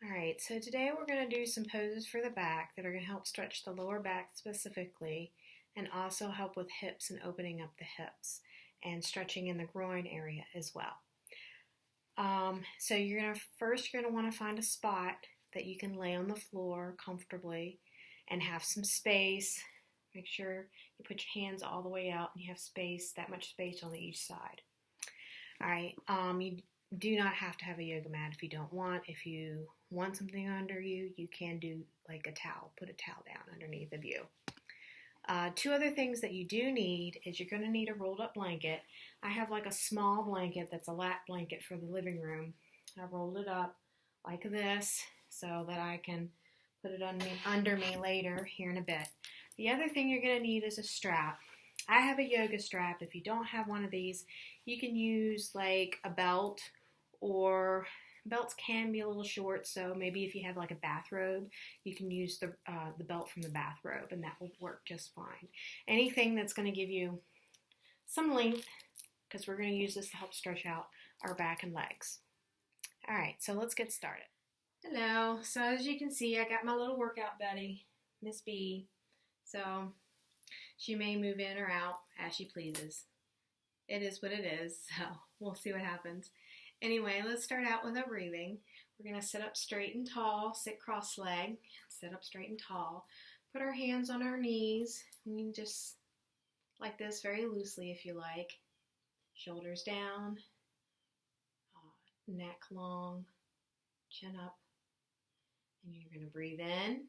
All right, so today we're going to do some poses for the back that are going to help stretch the lower back specifically and also help with hips and opening up the hips and stretching in the groin area as well. So you're going to want to find a spot that you can lay on the floor comfortably and have some space. Make sure you put your hands all the way out and you have space, that much space on each side. All right, you do not have to have a yoga mat if you don't want. If you want something under you, you can do like a towel. Put a towel down underneath of you. Two other things that you do need is you're going to need a rolled up blanket. I have like a small blanket that's a lap blanket for the living room. I rolled it up like this so that I can put it under me later here in a bit. The other thing you're going to need is a strap. I have a yoga strap. If you don't have one of these, you can use like a belt, or belts can be a little short, so maybe if you have like a bathrobe, you can use the belt from the bathrobe, and that will work just fine. Anything that's going to give you some length, because we're going to use this to help stretch out our back and legs. All right, so let's get started. Hello, so as you can see, I got my little workout buddy, Miss B. So she may move in or out as she pleases. It is what it is, so we'll see what happens. Anyway, let's start out with our breathing. We're going to sit up straight and tall, sit cross-legged, sit up straight and tall. Put our hands on our knees. You can just like this very loosely if you like. Shoulders down, neck long, chin up. And you're going to breathe in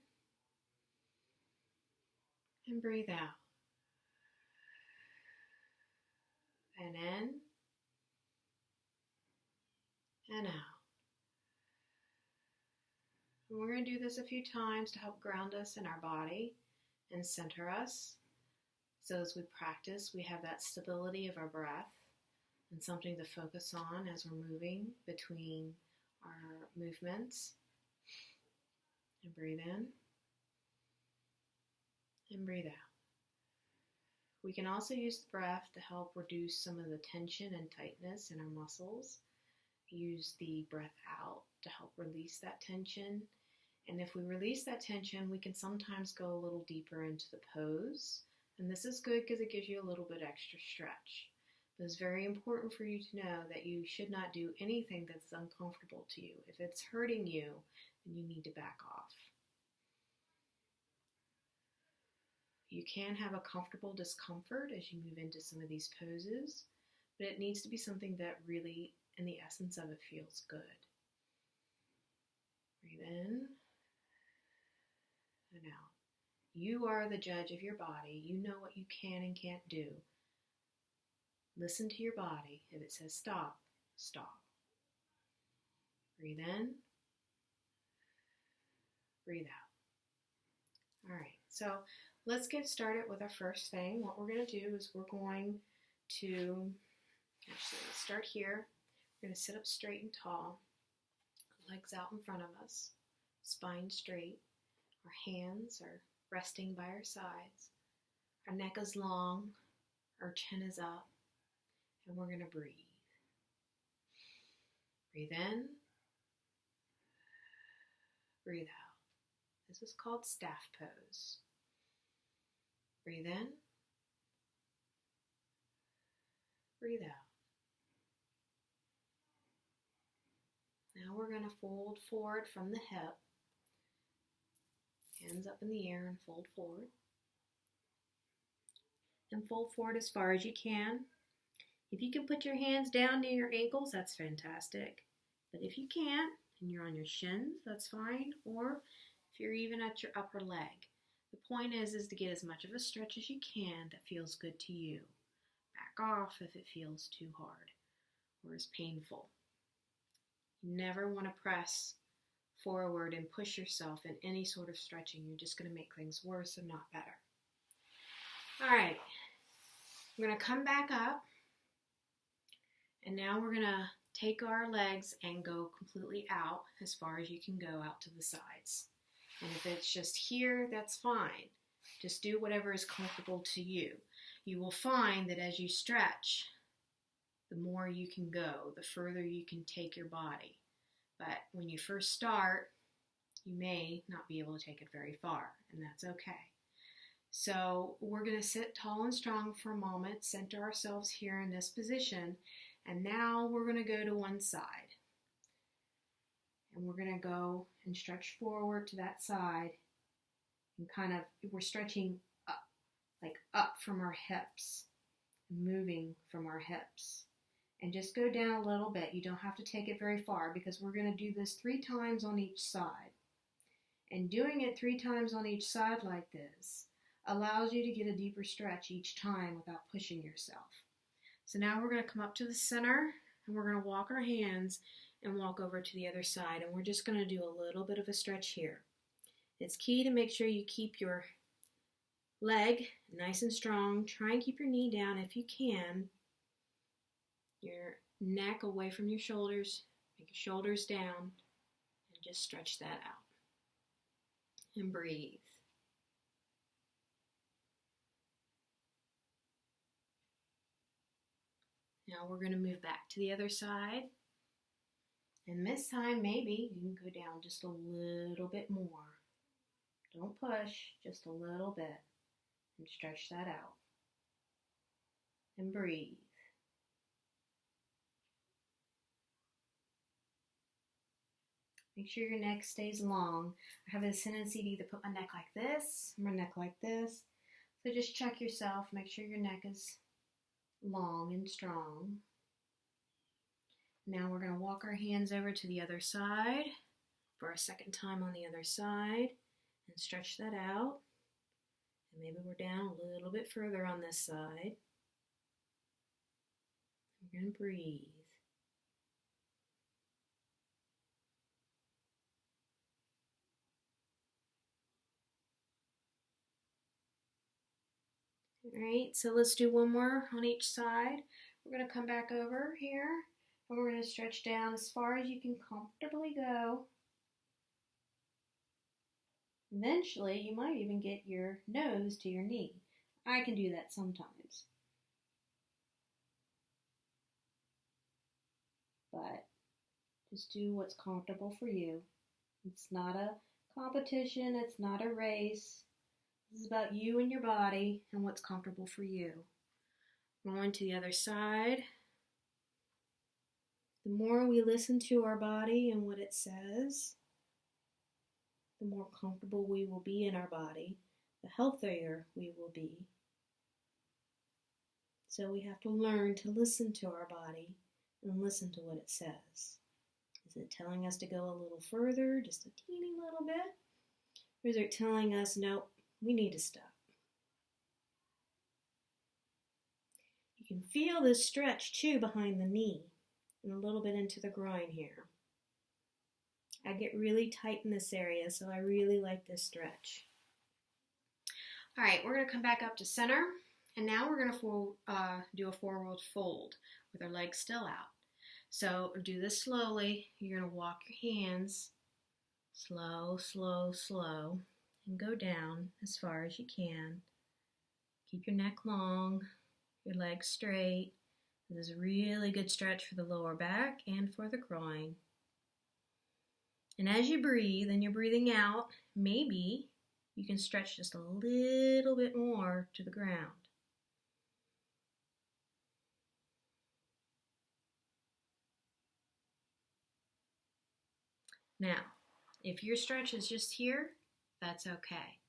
and breathe out. And in and out. And we're going to do this a few times to help ground us in our body and center us. So as we practice, we have that stability of our breath and something to focus on as we're moving between our movements. And breathe in and breathe out. We can also use the breath to help reduce some of the tension and tightness in our muscles. Use the breath out to help release that tension. And if we release that tension, we can sometimes go a little deeper into the pose. And this is good because it gives you a little bit extra stretch. But it's very important for you to know that you should not do anything that's uncomfortable to you. If it's hurting you, then you need to back off. You can have a comfortable discomfort as you move into some of these poses, but it needs to be something that really, in the essence of it, feels good. Breathe in and out. You are the judge of your body. You know what you can and can't do. Listen to your body. If it says stop, stop. Breathe in, breathe out. All right, so let's get started with our first thing. What we're going to do is we're going to, actually let's start here. We're going to sit up straight and tall, legs out in front of us, spine straight. Our hands are resting by our sides. Our neck is long, our chin is up, and we're going to breathe. Breathe in, breathe out. This is called staff pose. Breathe in, breathe out. Now we're going to fold forward from the hip, hands up in the air and fold forward. And fold forward as far as you can. If you can put your hands down near your ankles, that's fantastic. But if you can't, and you're on your shins, that's fine. Or if you're even at your upper leg. The point is to get as much of a stretch as you can that feels good to you. Back off if it feels too hard or is painful. You never want to press forward and push yourself in any sort of stretching. You're just going to make things worse and not better. All right, we're going to come back up, and now we're going to take our legs and go completely out as far as you can go out to the sides. And if it's just here, that's fine. Just do whatever is comfortable to you. You will find that as you stretch, the more you can go, the further you can take your body. But when you first start, You may not be able to take it very far, and that's okay. So we're going to sit tall and strong for a moment, center ourselves here in this position, and now we're going to go to one side. And we're going to go and stretch forward to that side, and we're stretching up, like up from our hips, moving from our hips. And just go down a little bit. You don't have to take it very far because we're going to do this 3 times on each side. And doing it 3 times on each side like this allows you to get a deeper stretch each time without pushing yourself. So now we're going to come up to the center and we're going to walk our hands and walk over to the other side. And we're just going to do a little bit of a stretch here. It's key to make sure you keep your leg nice and strong. Try and keep your knee down if you can. Your neck away from your shoulders. Make your shoulders down and just stretch that out. And breathe. Now we're going to move back to the other side. And this time maybe you can go down just a little bit more. Don't push, just a little bit. And stretch that out. And breathe. Make sure your neck stays long. I have a tendency to either put my neck like this, or my neck like this. So just check yourself. Make sure your neck is long and strong. Now we're going to walk our hands over to the other side for a second time on the other side. And stretch that out. And maybe we're down a little bit further on this side. We're going to breathe. All right, so let's do one more on each side. We're going to come back over here, and we're going to stretch down as far as you can comfortably go. Eventually, you might even get your nose to your knee. I can do that sometimes. But just do what's comfortable for you. It's not a competition. It's not a race. This is about you and your body and what's comfortable for you. Going to the other side. The more we listen to our body and what it says, the more comfortable we will be in our body, the healthier we will be. So we have to learn to listen to our body and listen to what it says. Is it telling us to go a little further, just a teeny little bit? Or is it telling us, nope, we need to stop? You can feel this stretch too behind the knee and a little bit into the groin here. I get really tight in this area, so I really like this stretch. All right, we're going to come back up to center, and now we're going to do a forward fold with our legs still out. So do this slowly. You're going to walk your hands slow, slow, slow, and go down as far as you can. Keep your neck long, your legs straight. This is a really good stretch for the lower back and for the groin. And as you breathe and you're breathing out, maybe you can stretch just a little bit more to the ground. Now, if your stretch is just here, that's okay.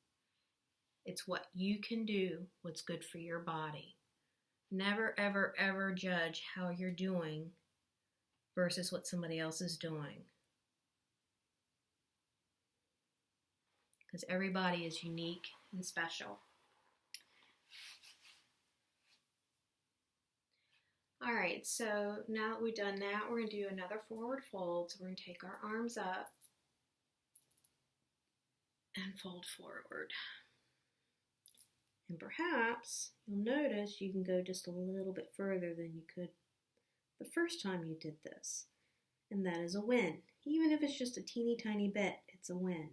It's what you can do, what's good for your body. Never, ever, ever judge how you're doing versus what somebody else is doing. Because everybody is unique and special. All right, so now that we've done that, we're going to do another forward fold. So we're going to take our arms up and fold forward. And perhaps you'll notice you can go just a little bit further than you could the first time you did this. And that is a win. Even if it's just a teeny tiny bit, it's a win.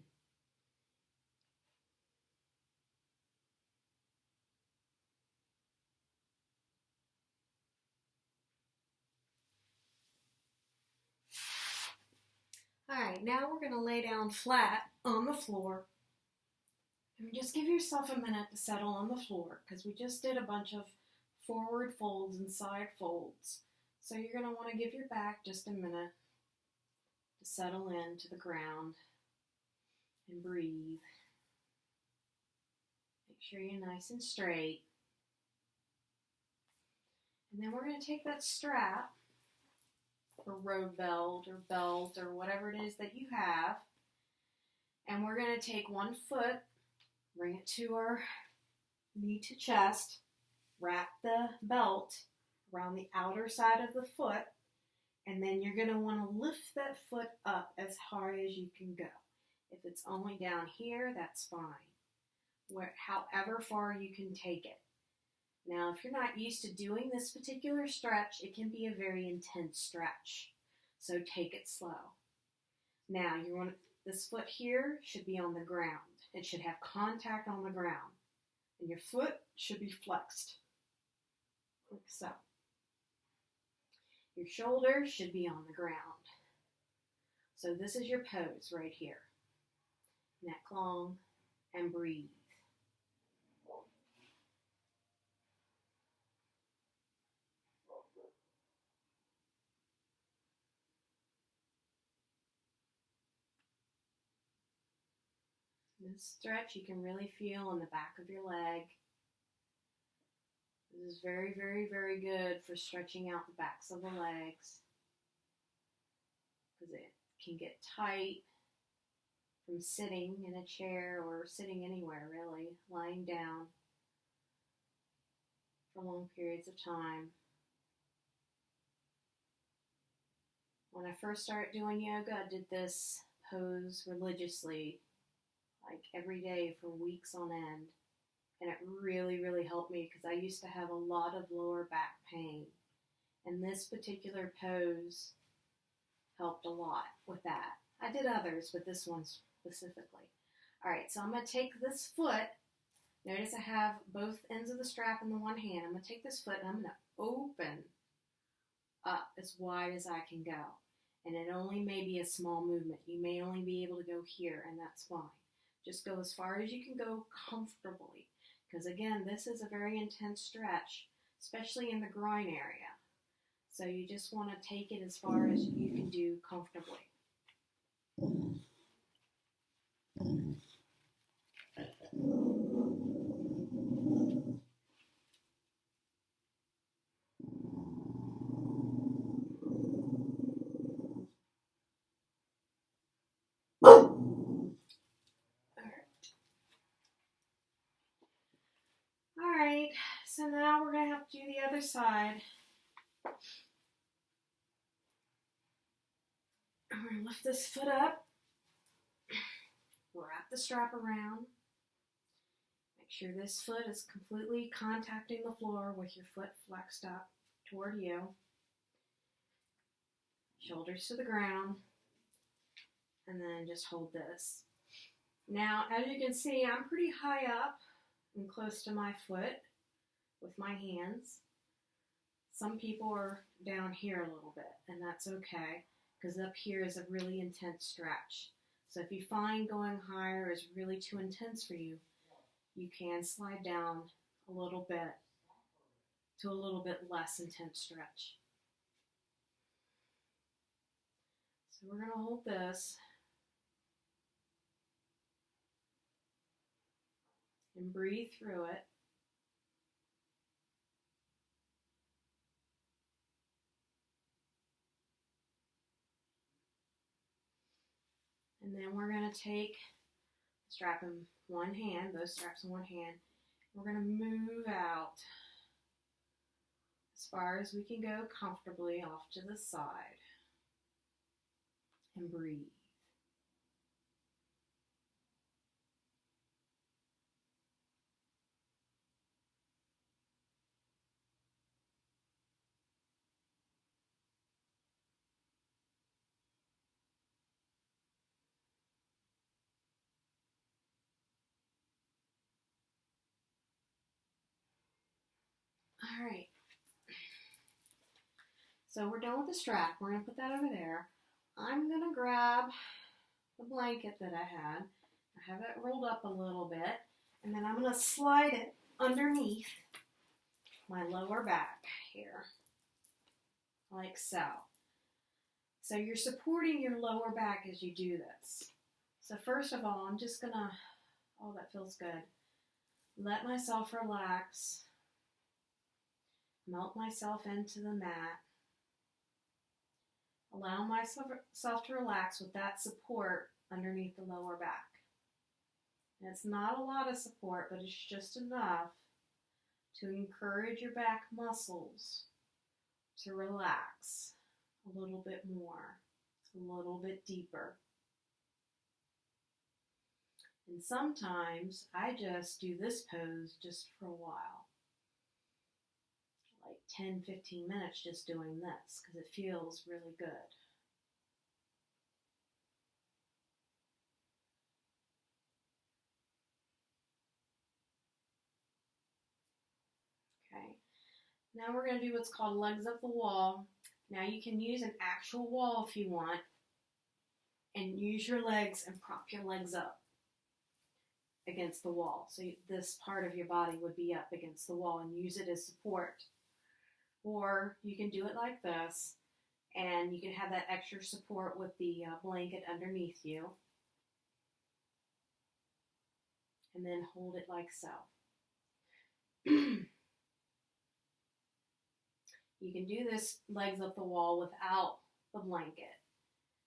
All right, right, now we're going to lay down flat on the floor. And just give yourself a minute to settle on the floor because we just did a bunch of forward folds and side folds. So you're going to want to give your back just a minute to settle into the ground and breathe. Make sure you're nice and straight. And then we're going to take that strap or road belt or whatever it is that you have, and we're going to take one foot, bring it to our knee to chest, wrap the belt around the outer side of the foot, and then you're going to want to lift that foot up as high as you can go. If it's only down here, that's fine. However far you can take it. Now, if you're not used to doing this particular stretch, it can be a very intense stretch. So take it slow. Now, this foot here should be on the ground. It should have contact on the ground. And your foot should be flexed, like so. Your shoulder should be on the ground. So this is your pose right here. Neck long and breathe. This stretch you can really feel in the back of your leg. This is very, very, very good for stretching out the backs of the legs because it can get tight from sitting in a chair or sitting anywhere really, lying down for long periods of time. When I first started doing yoga, I did this pose religiously, like every day for weeks on end. And it really, really helped me because I used to have a lot of lower back pain. And this particular pose helped a lot with that. I did others, but this one specifically. All right, so I'm going to take this foot. Notice I have both ends of the strap in the one hand. I'm going to take this foot and I'm going to open up as wide as I can go. And it only may be a small movement. You may only be able to go here, and that's fine. Just go as far as you can go comfortably. Because again, this is a very intense stretch, especially in the groin area. So you just want to take it as far as you can do comfortably. Alright, so now we're going to have to do the other side. I'm going to lift this foot up, wrap the strap around, make sure this foot is completely contacting the floor with your foot flexed up toward you, shoulders to the ground, and then just hold this. Now, as you can see, I'm pretty high up and close to my foot with my hands. Some people are down here a little bit, and that's okay, because up here is a really intense stretch. So if you find going higher is really too intense for you, you can slide down a little bit to a little bit less intense stretch. So we're going to hold this and breathe through it. And then we're going to take the strap in one hand, both straps in one hand. We're going to move out as far as we can go comfortably off to the side and breathe. All right. So we're done with the strap. We're going to put that over there. I'm going to grab the blanket that I had. I have it rolled up a little bit, and then I'm going to slide it underneath my lower back here, like so. So you're supporting your lower back as you do this. So first of all, I'm just going to, oh, that feels good. Let myself relax. Melt myself into the mat. Allow myself to relax with that support underneath the lower back. And it's not a lot of support, but it's just enough to encourage your back muscles to relax a little bit more, a little bit deeper. And sometimes I just do this pose just for a while, like 10-15 minutes just doing this because it feels really good. Okay, now we're going to do what's called legs up the wall. Now you can use an actual wall if you want, and use your legs and prop your legs up against the wall. So this part of your body would be up against the wall and use it as support. Or you can do it like this, and you can have that extra support with the blanket underneath you. And then hold it like so. You can do this legs up the wall without the blanket.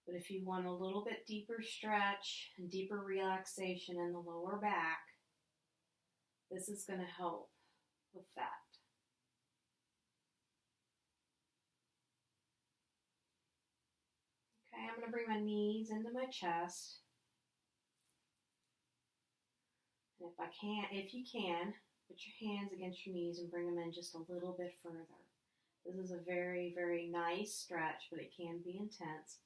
But if you want a little bit deeper stretch and deeper relaxation in the lower back, this is going to help with that. Okay, I'm going to bring my knees into my chest. And if you can, put your hands against your knees and bring them in just a little bit further. This is a very, very nice stretch, but it can be intense.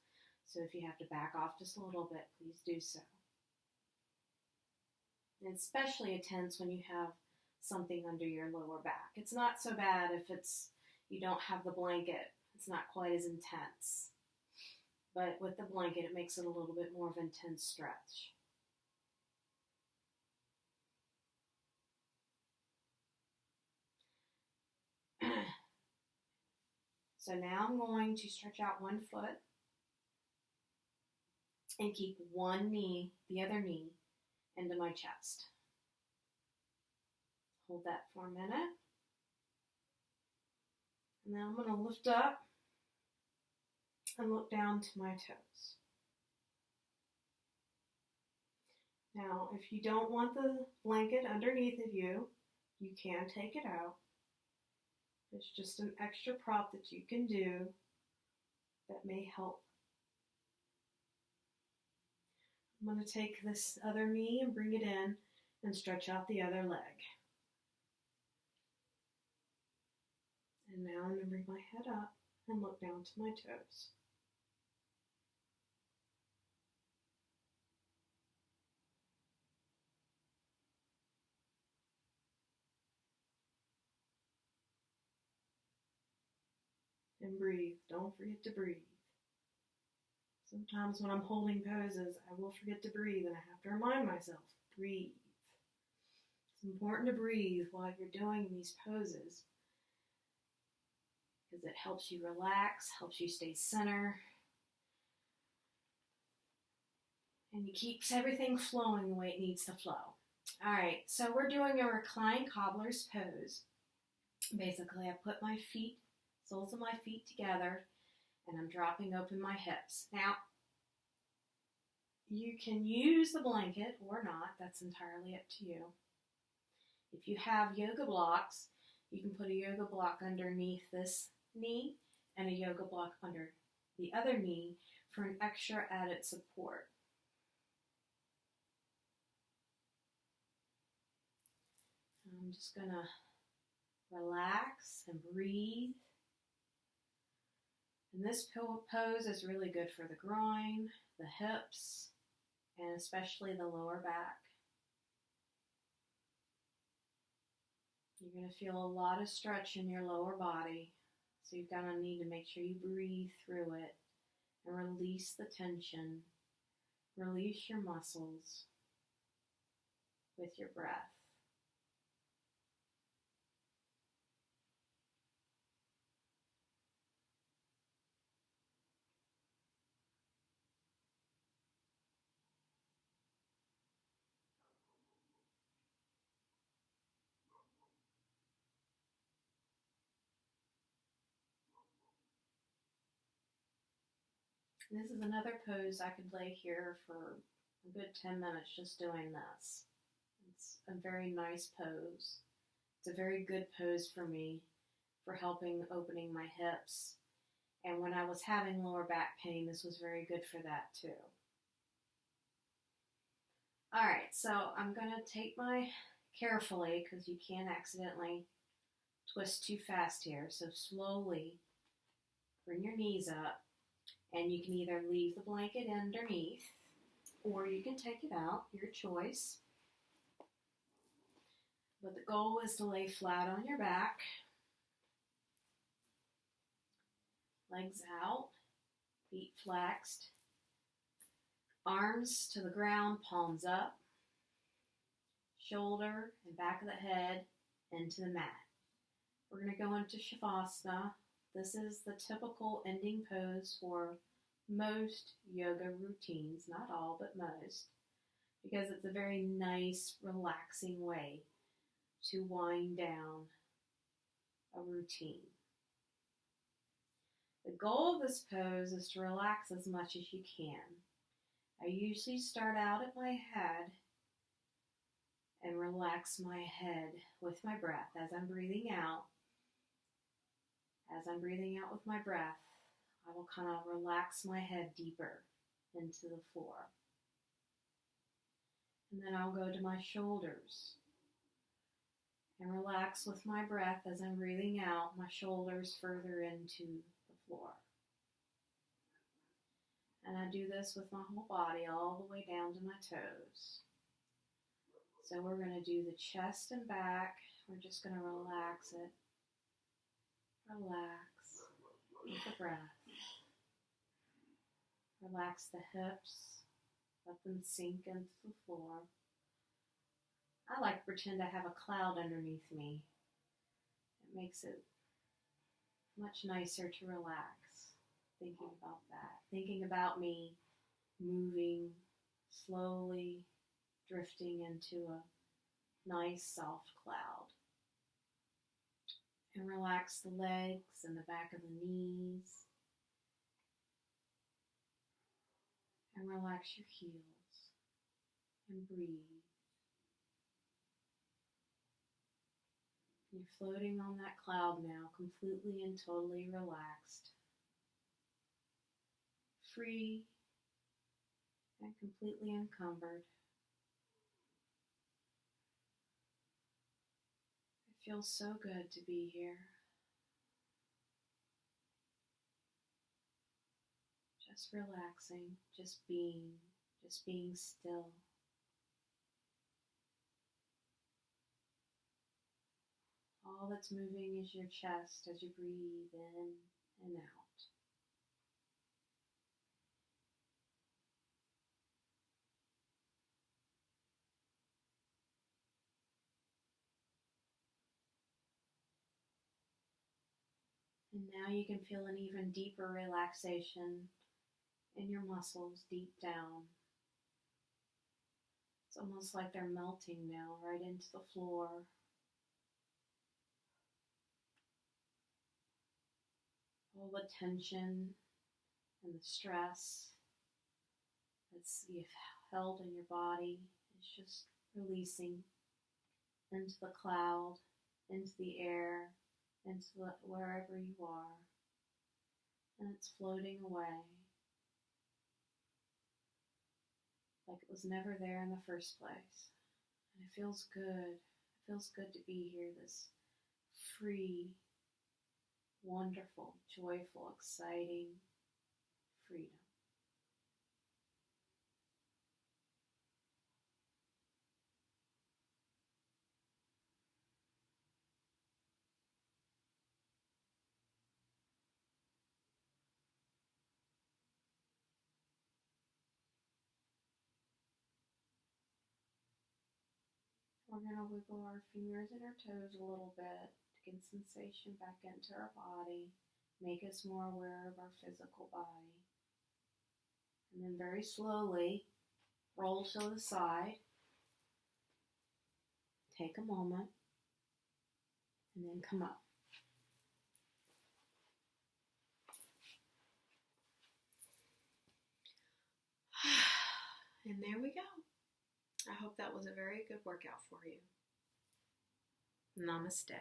So if you have to back off just a little bit, please do so. And especially intense when you have something under your lower back. It's not so bad if you don't have the blanket. It's not quite as intense. But with the blanket, it makes it a little bit more of an intense stretch. So now I'm going to stretch out one foot and keep one knee, the other knee, into my chest. Hold that for a minute. And then I'm going to lift up and look down to my toes. Now, if you don't want the blanket underneath of you, you can take it out. It's just an extra prop that you can do that may help. I'm going to take this other knee and bring it in and stretch out the other leg. And now I'm going to bring my head up and look down to my toes. And breathe. Don't forget to breathe. Sometimes when I'm holding poses, I will forget to breathe, and I have to remind myself, breathe. It's important to breathe while you're doing these poses because it helps you relax, helps you stay center, and it keeps everything flowing the way it needs to flow. All right, so we're doing a Reclined Cobblers pose. Basically, I put my feet, soles of my feet together, and I'm dropping open my hips. Now, you can use the blanket or not. That's entirely up to you. If you have yoga blocks, you can put a yoga block underneath this knee and a yoga block under the other knee for an extra added support. I'm just going to relax and breathe. And this pose is really good for the groin, the hips, and especially the lower back. You're going to feel a lot of stretch in your lower body, so you're going to need to make sure you breathe through it and release the tension, Release your muscles with your breath. This is another pose I could lay here for a good 10 minutes just doing this. It's a very nice pose. It's a very good pose for me for helping opening my hips. And when I was having lower back pain, this was very good for that too. All right, so I'm going to take carefully, because you can accidentally twist too fast here. So slowly bring your knees up, and you can either leave the blanket underneath or you can take it out, your choice. But the goal is to lay flat on your back, legs out, feet flexed, arms to the ground, palms up, shoulder and back of the head into the mat. We're going to go into Savasana. This is the typical ending pose for most yoga routines, not all, but most, because it's a very nice, relaxing way to wind down a routine. The goal of this pose is to relax as much as you can. I usually start out at my head and relax my head with my breath as I'm breathing out. As I'm breathing out with my breath, I will kind of relax my head deeper into the floor. And then I'll go to my shoulders and relax with my breath as I'm breathing out, my shoulders further into the floor. And I do this with my whole body all the way down to my toes. So we're going to do the chest and back. We're just going to relax it. Relax with the breath. Relax the hips. Let them sink into the floor. I like to pretend I have a cloud underneath me. It makes it much nicer to relax, thinking about that. Thinking about me moving slowly, drifting into a nice soft cloud. And relax the legs and the back of the knees. And relax your heels. And breathe. You're floating on that cloud now, completely and totally relaxed. Free and completely encumbered. It feels so good to be here. Just relaxing, just being still. All that's moving is your chest as you breathe in and out. And now you can feel an even deeper relaxation in your muscles deep down. It's almost like they're melting now right into the floor. All the tension and the stress you've held in your body is just releasing into the cloud, into the air, into wherever you are. And it's floating away like it was never there in the first place. And it feels good. It feels good to be here, this free, wonderful, joyful, exciting freedom. we're going to wiggle our fingers and our toes a little bit to get sensation back into our body, make us more aware of our physical body. And then very slowly roll to the side, take a moment, and then come up. And there we go. I hope that was a very good workout for you. Namaste.